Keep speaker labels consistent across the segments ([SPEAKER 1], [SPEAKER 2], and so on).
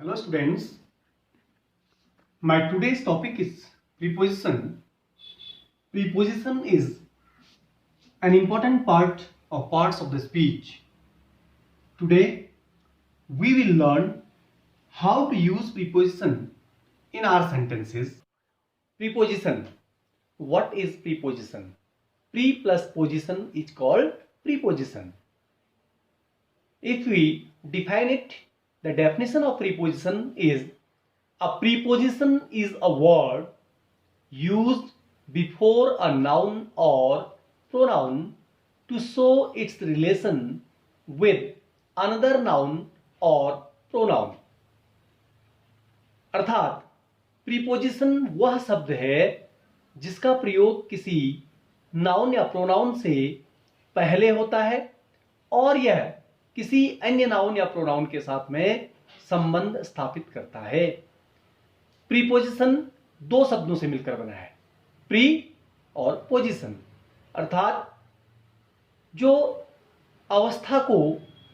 [SPEAKER 1] Hello students, my today's topic is preposition. Preposition is an important part of parts of the speech. Today we will learn how to use preposition in our sentences. Preposition. What is preposition? Pre plus position is called preposition. If we define it, the definition of preposition is a preposition is a word used before a noun or pronoun to show its relation with another noun or pronoun. अर्थात preposition वह शब्द है जिसका प्रयोग किसी noun या pronoun से पहले होता है और यह किसी अन्य नाउन या प्रोनाउन के साथ में संबंध स्थापित करता है। प्रीपोजिशन दो शब्दों से मिलकर बना है, प्री और पोजिशन, अर्थात जो अवस्था को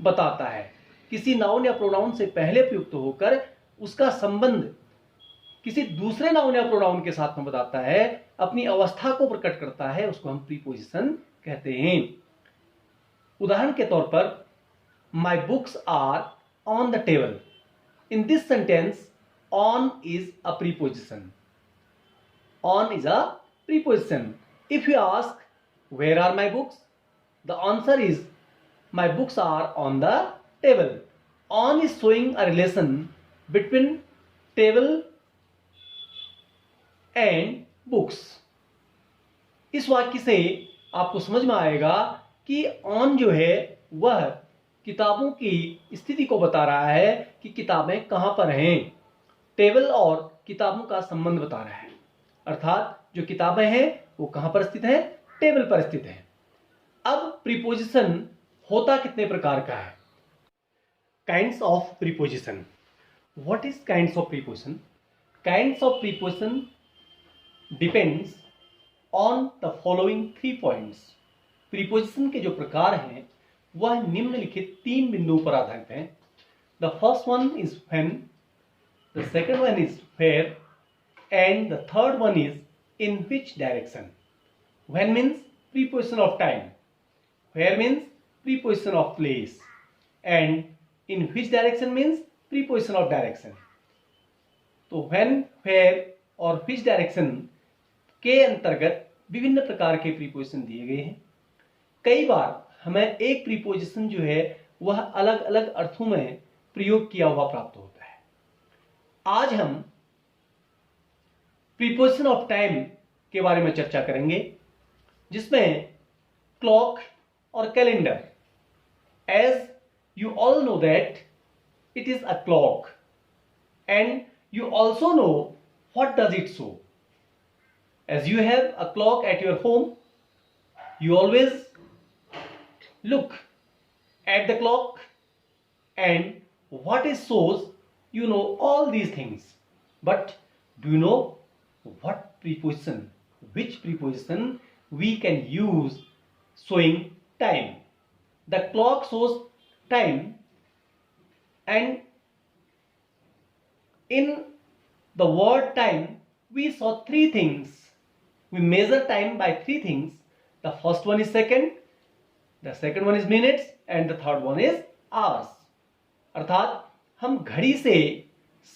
[SPEAKER 1] बताता है किसी नाउन या प्रोनाउन से पहले प्रयुक्त होकर उसका संबंध किसी दूसरे नाउन या प्रोनाउन के साथ में बताता है, अपनी अवस्था को प्रकट करता है, उसको हम प्रीपोजिशन कहते हैं। उदाहरण के तौर पर My books are on the table. In this sentence, on is a preposition. On is a preposition. If you ask, where are my books? The answer is, my books are on the table. On is showing a relation between table and books. इस वाक्य से आपको समझ में आएगा कि on जो है वह किताबों की स्थिति को बता रहा है कि किताबें कहां पर हैं। टेबल और किताबों का संबंध बता रहा है, अर्थात जो किताबें हैं वो कहां पर स्थित हैं, टेबल पर स्थित हैं। अब प्रीपोजिशन होता कितने प्रकार का है? Kinds of preposition. What is kinds of preposition? Kinds of preposition depends on the following 3 points. Preposition के जो प्रकार हैं वह निम्नलिखित 3 बिंदुओं पर आधारित हैं। The first one is when, the second one is where and the third one is in which direction. When means preposition of time, where means preposition of place and in which direction means preposition of direction. तो when, where और which direction के अंतर्गत विभिन्न प्रकार के preposition दिए गए हैं। कई बार हमें एक प्रीपोजिशन जो है वह अलग अलग अर्थों में प्रयोग किया हुआ प्राप्त होता है। आज हम प्रीपोजिशन ऑफ टाइम के बारे में चर्चा करेंगे, जिसमें क्लॉक और calendar. As you all know that it is a clock and you also know what does it show. As you have a clock at your home, you always look at the clock and what it shows, you know all these things. But do you know what preposition, which preposition we can use showing time? The clock shows time and in the word time we saw 3 things. We measure time by 3 things. The first one is second, the second one is minutes and the third one is hours. अर्थात हम घड़ी से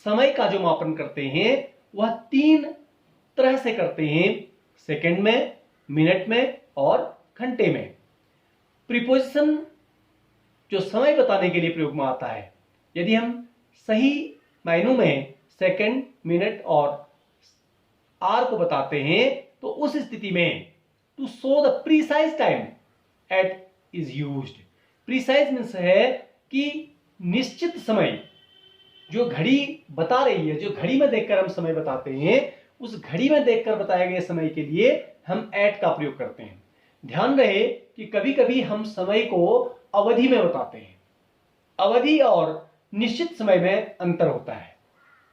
[SPEAKER 1] समय का जो मापन करते हैं वह 3 तरह से करते हैं, सेकंड में, मिनट में और घंटे में। प्रीपोजिशन जो समय बताने के लिए प्रयोग में आता है, यदि हम सही मायनों में सेकंड, मिनट और आवर को बताते हैं तो उस स्थिति में to show the precise time at is used. Precise means है कि निश्चित समय जो घड़ी बता रही है, जो घड़ी में देखकर हम समय बताते हैं, उस घड़ी में देखकर बताए गए समय के लिए हम at का प्रयोग करते हैं। ध्यान रहे कि कभी कभी हम समय को अवधि में बताते हैं। अवधि और निश्चित समय में अंतर होता है।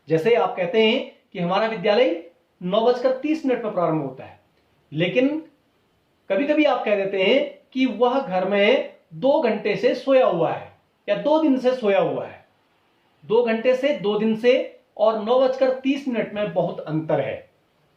[SPEAKER 1] जैसे आप कहते हैं कि हमारा विद्यालय 9:30 पर प्रारंभ होता है, लेकिन कभी कभी आप कह देते हैं कि वह घर में 2 घंटे से सोया हुआ है या 2 दिन से सोया हुआ है। 2 घंटे से 2 दिन से और 9:30 में बहुत अंतर है।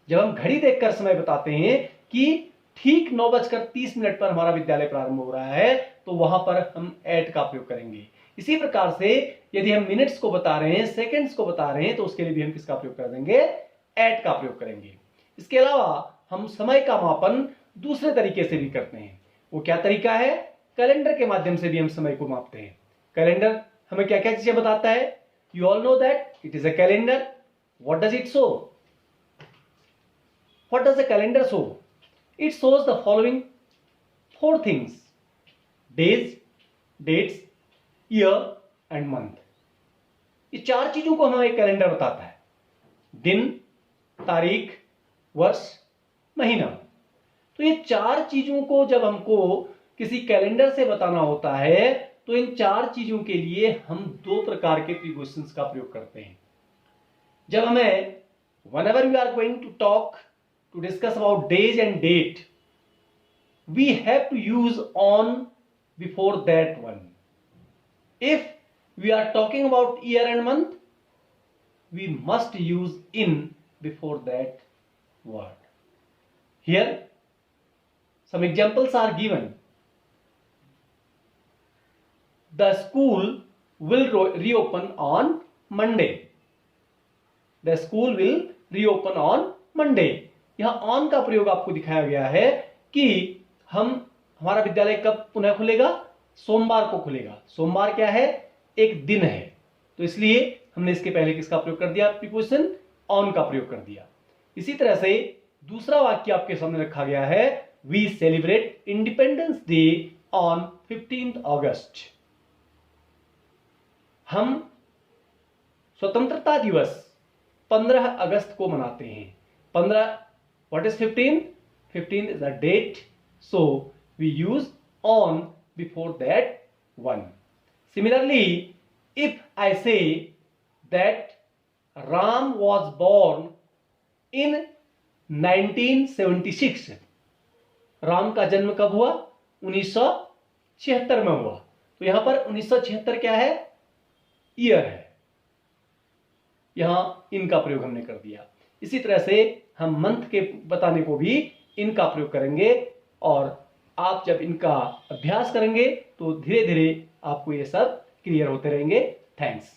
[SPEAKER 1] जब हम घड़ी देखकर समय बताते हैं कि ठीक 9:30 पर हमारा विद्यालय प्रारंभ हो रहा है, तो वहां पर हम एट का प्रयोग करेंगे। इसी प्रकार से यदि हम मिनट्स को बता रहे हैं, सेकंड्स को बता रहे हैं, तो उसके लिए भी हम किसका प्रयोग कर देंगे? एट का प्रयोग करेंगे। इसके अलावा हम समय का मापन दूसरे तरीके से भी करते हैं। वो क्या तरीका है? कैलेंडर के माध्यम से भी हम समय को मापते हैं। कैलेंडर हमें क्या क्या चीजें बताता है? You all know that it is a calendar. What does it show? What does a calendar show? It shows the following 4 things: days, dates, year and month. ये 4 चीजों को हमें एक कैलेंडर बताता है: दिन, तारीख, वर्ष, महीना। तो ये 4 चीजों को जब हमको किसी कैलेंडर से बताना होता है, तो इन 4 चीजों के लिए हम 2 प्रकार के प्रीपोजिशंस का प्रयोग करते हैं। जब हमें whenever we are going to talk to discuss about days and date, we have to use on before that one. If we are talking about year and month, we must use in before that word. Here some examples are given. The school will reopen on Monday. The school will reopen on Monday. यहां on का प्रयोग आपको दिखाया गया है कि हमारा विद्यालय कब पुनः खुलेगा? सोमवार को खुलेगा। सोमवार क्या है? एक दिन है। तो इसलिए हमने इसके पहले किसका प्रयोग कर दिया? प्रीपोजिशन ऑन का प्रयोग कर दिया। इसी तरह से दूसरा वाक्य आपके सामने रखा गया है: we celebrate Independence Day on 15 August. हम स्वतंत्रता दिवस 15 अगस्त को मनाते हैं। 15 what is 15? 15 is a date, so we use on before that one. Similarly, if I say that Ram was born in 1976, Ram का जन्म कब हुआ? 1976 में हुआ। तो यहां पर 1976 क्या है? ईयर है। यहां इनका प्रयोग हमने कर दिया। इसी तरह से हम मंथ के बताने को भी इनका प्रयोग करेंगे, और आप जब इनका अभ्यास करेंगे तो धीरे धीरे आपको ये सब क्लियर होते रहेंगे। थैंक्स।